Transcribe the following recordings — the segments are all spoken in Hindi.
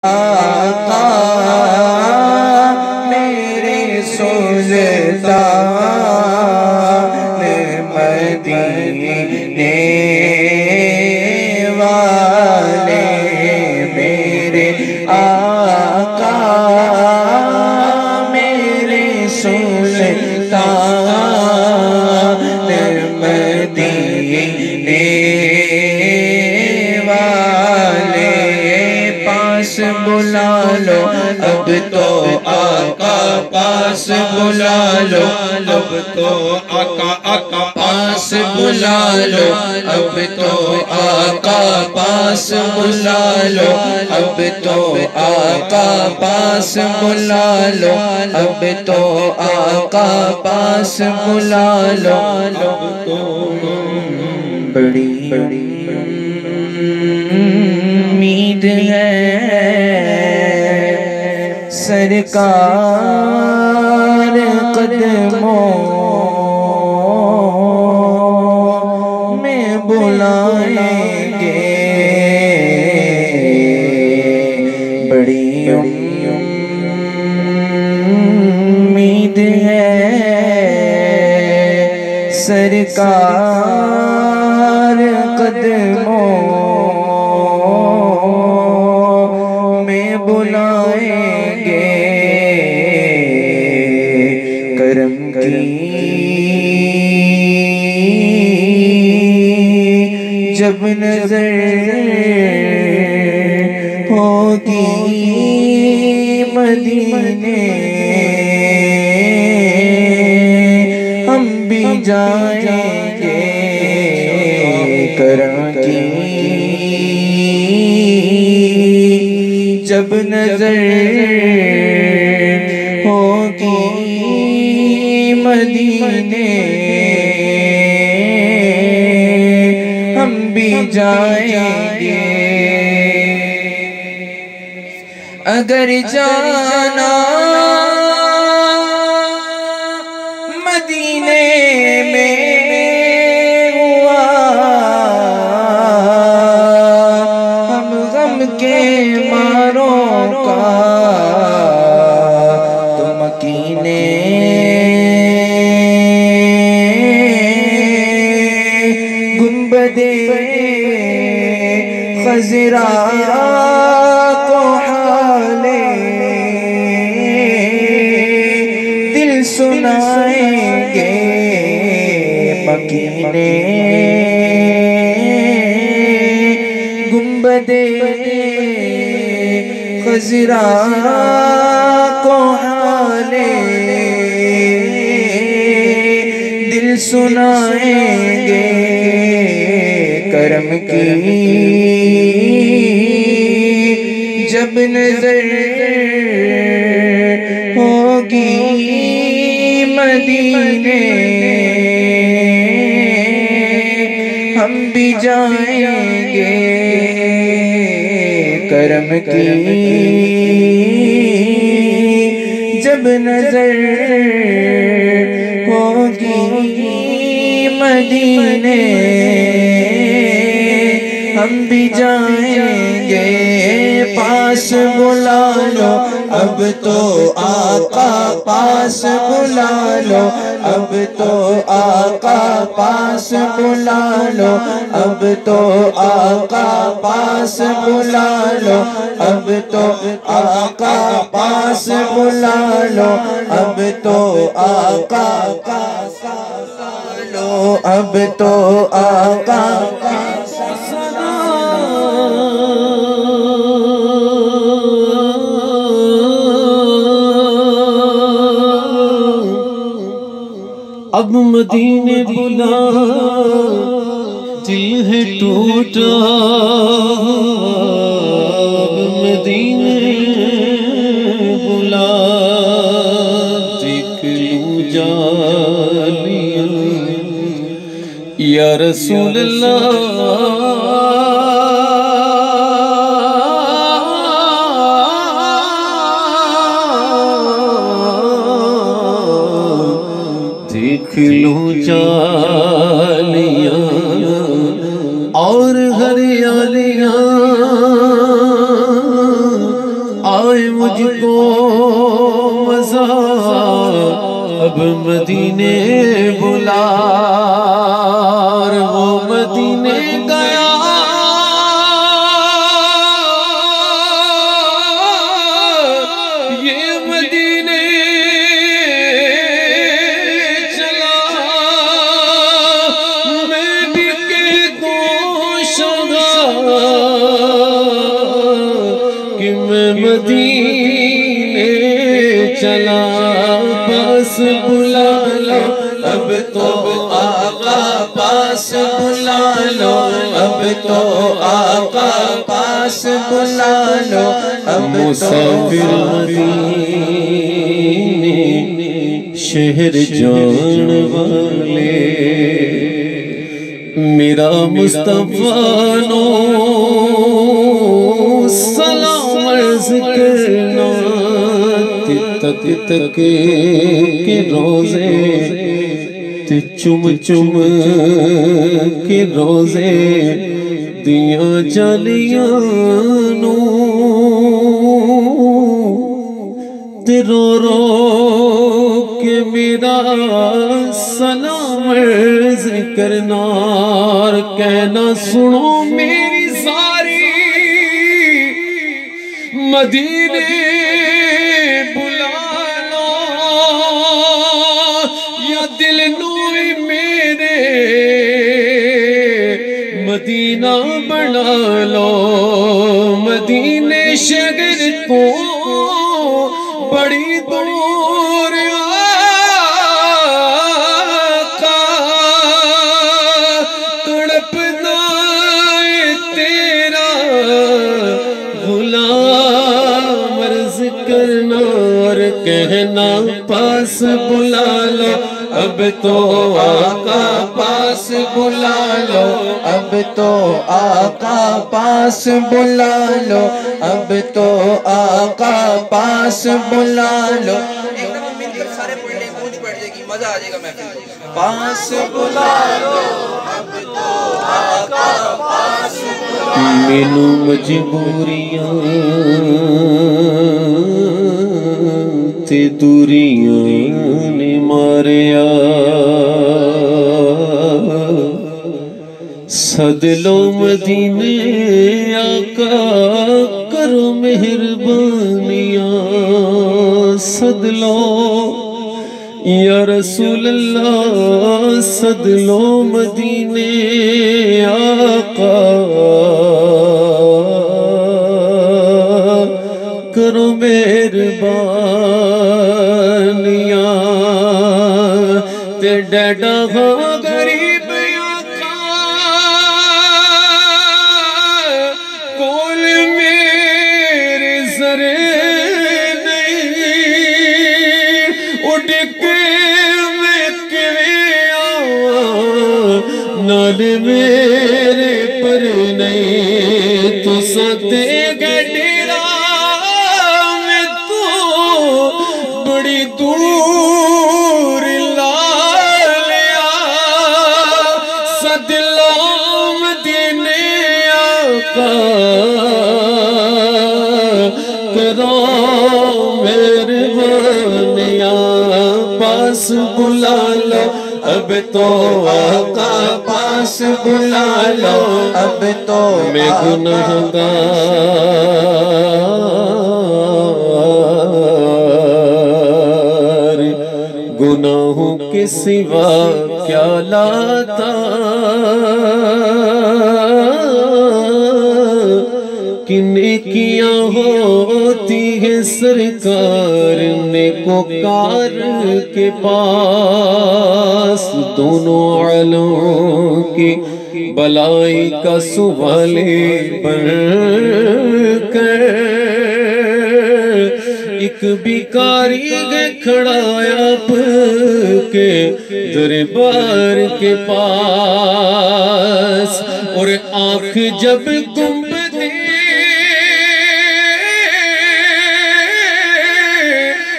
आका मेरे सुल्तान मदीने वाले मेरे आका मेरे सुल्तान मदीने वाले पास बुला लो अब तो आका पास बुला लो अब तो आका पास बुला लो अब तो आका पास बुला लो अब तो आका पास बुला लो अब तो आका पास बुला लो अब तो बड़ी उम्मीद है सरकार कदमों में बुलाएंगे बड़ी उम्मीद है सरकार कदमों में बुलाएंगे करम की जब नजर होगी मदीने हम भी जाएंगे करम की जब नजर होगी मदीने हम भी जाएंगे अगर जाना मदीने में हुआ हम गम के मारों का तो मकीने गुंबदे खजरा को हाले दिल सुनाएंगे मकीने गुंबदे खजरा को हाले दिल सुनाएंगे करम की जब नजर होगी मदीने हम भी जाएंगे करम की जब नजर होगी मदीने हम भी जाएंगे पास बुला लो अब तो आका पास बुला लो अब तो आका पास बुला लो अब तो आका पास बुला लो अब तो आका पास बुला लो अब तो आका पास लो अब तो आका अब मदीने बुला दिल है टूटा अब मदीने बुला देख लूं जालिया या रसूल अल्लाह देख लूं जालियां और हरियालियां आए मुझको मजा, अब मदीने बुला, वो मदीने गया ये मदीने चला, मैं बिके गोशगा कि मैं मदीने चला। पास बुला लो अब तो आका, पास बुला लो अब तो आका, पास बुला लो अब तो। मुसाफिर मदीने शहर जान वाले, मेरा मुस्तफा नो सलाम अर्ज़ करना। तक तक के रोजे ते चुम चुम के रोजे दिया जालियां नू, ते रो रो के मेरा सलाम अर्ज़ करना और कहना सुनो मेरी सारी मदीने दिल नूरी मेरे मदीना बना लो। मदीने शहर को बड़ी दूर आका, तड़पना तेरा गुलाम अर्ज़ करना और कहना पास बुला लो अब तो आका, पास बुला लो अब तो आका, पास बुला लो अब तो आका, पास बुला लो। एक दफा मिलकर सारे पढ़ लें, गूंज पड़ जाएगी, मजा आ जाएगा महफिल। पास बुला लो अब तो आका, पास बुला लो। मैनू मजबूरियां ते दूरियां ने मारिया, सद लो मदीने आका करो मेहरबानियां, सद लो या रसूल अल्लाह, सद लो मदीने आका करो मेहरबानियां। ते डैडा हाँ गरीब आका कोल मेरे सरे नहीं, उठ के मैं किवें आवां नाल मेरे पर नहीं, तुसां ते गडेरा में तो बड़ी दूर ला लिया, सदलाम देने आका करो मेहरबानियां। पास बुला लो अब तो आका, पास बुला लो अब तो मैं गुनाहगार, गुनाहों के सिवा क्या लाता, कि नेकियां होती है सरकार नेकोकार के पास, दोनों आलम की भलाई का सुवाले बनकर एक भिखारी खड़ा आपके दरबार के पास, और आंख जब गुंबदे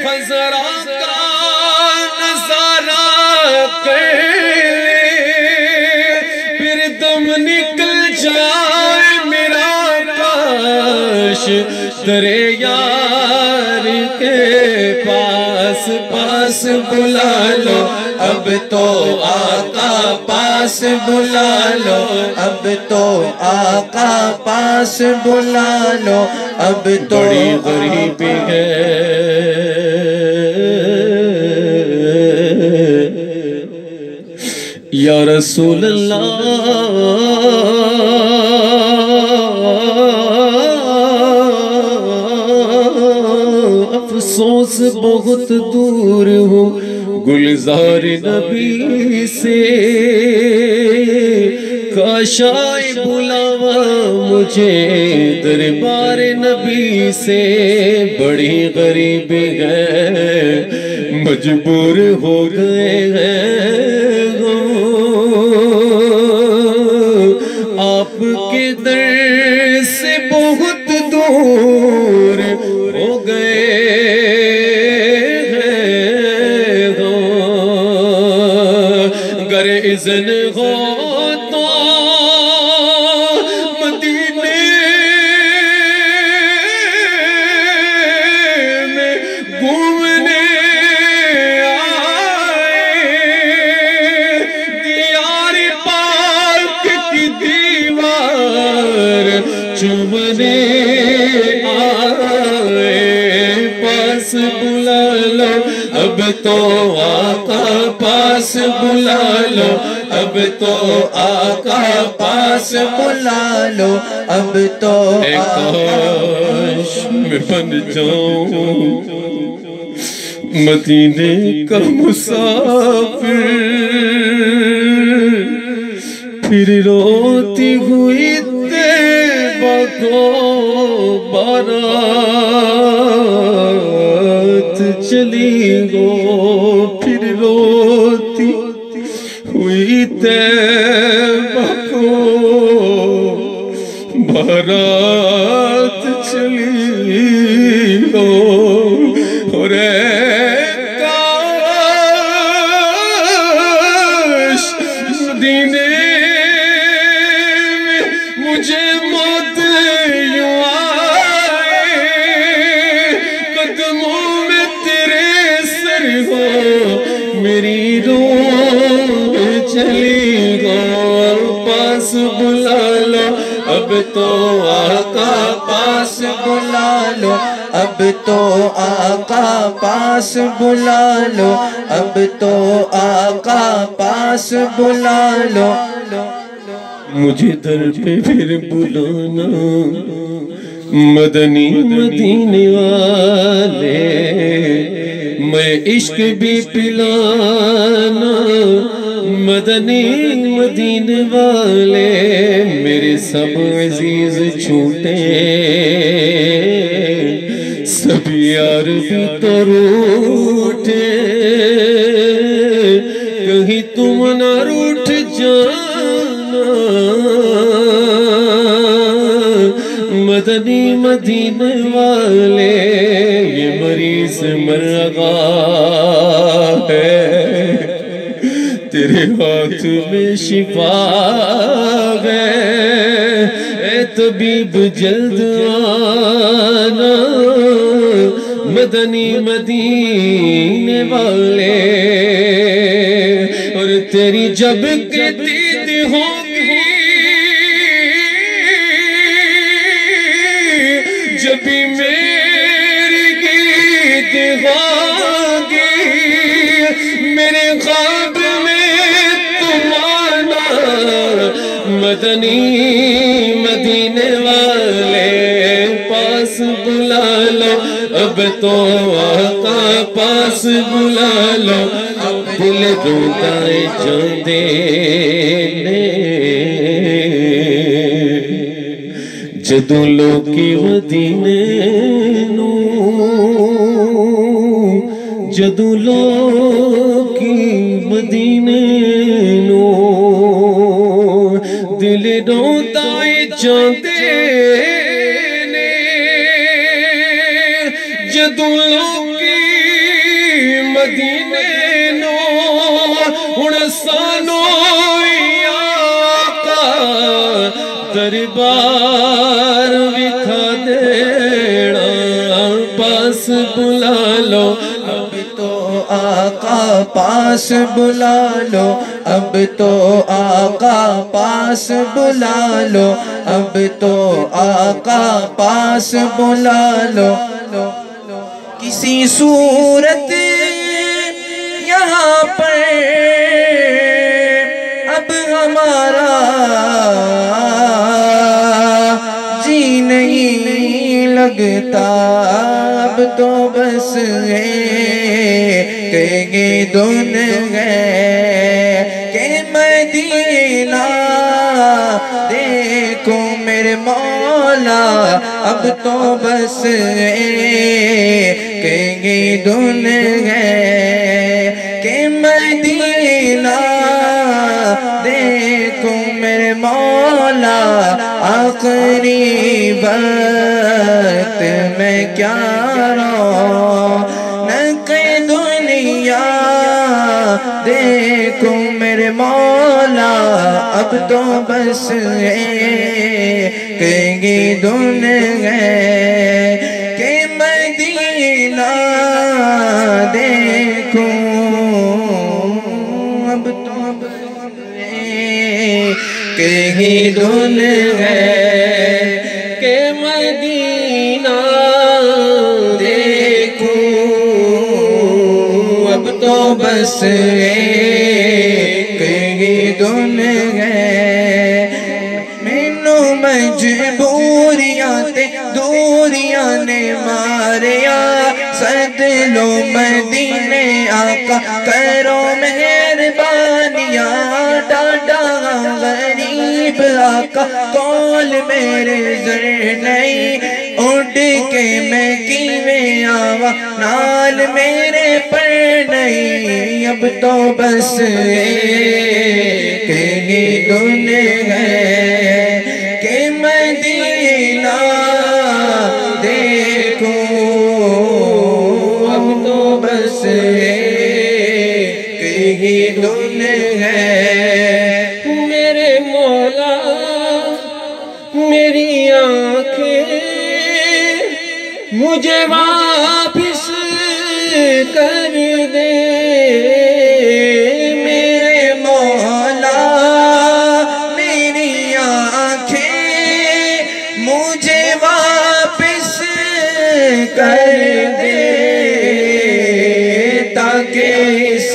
फजरा का नजारा कर, फिर दम निकल जाए मेरा काश दरिया यार के पास पास बुला लो, अब तो आका पास बुला लो, अब तो आका पास बुला लो, अब तो बड़ी गरीबी है या रसूल अल्लाह। अफसोस बहुत दूर हो गुलजार नबी से, काश आए बुलावा मुझे दरबार नबी से। बड़ी गरीबी है मजबूर हो गए हैं आपके दर से बहुत दूर हो गए हैं। गर इज़्न हो तो मदीने में घूमने चुमने आए, पास बुला लो, अब तो आका पास बुला लो, अब तो आका पास बुला लो, अब तो काश मैं बन जाऊं मदीने का मुसाफिर, फिर रोती हुई को बारात चली गो, फिर रोती हुई तैबा को बारात चली गो। और काश मदीने में मुझे मौत मेरी रूह चली गो, पास बुला लो, अब तो आका पास बुला लो, अब तो आका पास बुला लो, अब तो आका पास बुला लो। मुझे दर पे फिर बुलाना मदनी मदीने वाले, मैं इश्क भी पिलाना मदनी मदीने वाले। मेरे सब अजीज छूटे सब यार भी तो रूठे, कहीं तुम न रूठ जाना मदनी मदीने वाले। ये मरीज मरगा है तेरे हाथ में शिफा है, ए तबीब जल्द आना मदनी मदीने वाले। और तेरी जब के दीद होगी जब भी मेरी गीत होगी, मेरे ख्वाब में तुम आना मदनी मदीने वाले। पास बुला लो, अब तो आका पास बुला लो, दिल रोता है जाते ने जदों लोकी मदीने नू, जदों लोकी मदीने नू दिल रोता है जाते ने, जदों लोकी मदीने नू हुण सानू आका दरबार विखा देना पास बुला लो, अब तो आका पास बुला लो, अब तो आका पास बुला लो, अब तो आका पास बुला लो। किसी सूरत यहाँ पर अब हमारा जी नहीं लगता, अब तो बस है कहेंगे दुन है के मदीना देखो मेरे मौला, अब तो बस कहेंगे दुन है के मदीना देखो मेरे मौला। आखिरी वक्त में क्या रौनक दुनिया देखो मेरे मौला, अब तो बस कहेंगे दुन है के मदीना देखो, अब तो कहेंगे दुन है के मदीना देखो, अब तो बस कहेंगे दुन है। मैनू मजबूरियां ते दूरियां ने मारिया, सद लो मदीने आका करो मेहरबानिया, डाडा गरीब आका कौल मेरे जर नहीं, उड़ के मैं किवें आवा नाल मेरे पर नहीं, अब तो बस कहेंगे दुन है के मदीना देखो, अब तो बस कहेंगे दुन है। मेरे मौला मेरी आँखें मुझे वापिस कर दे, मेरे मौला मेरी आँखें मुझे वापिस कर दे, ताकि इस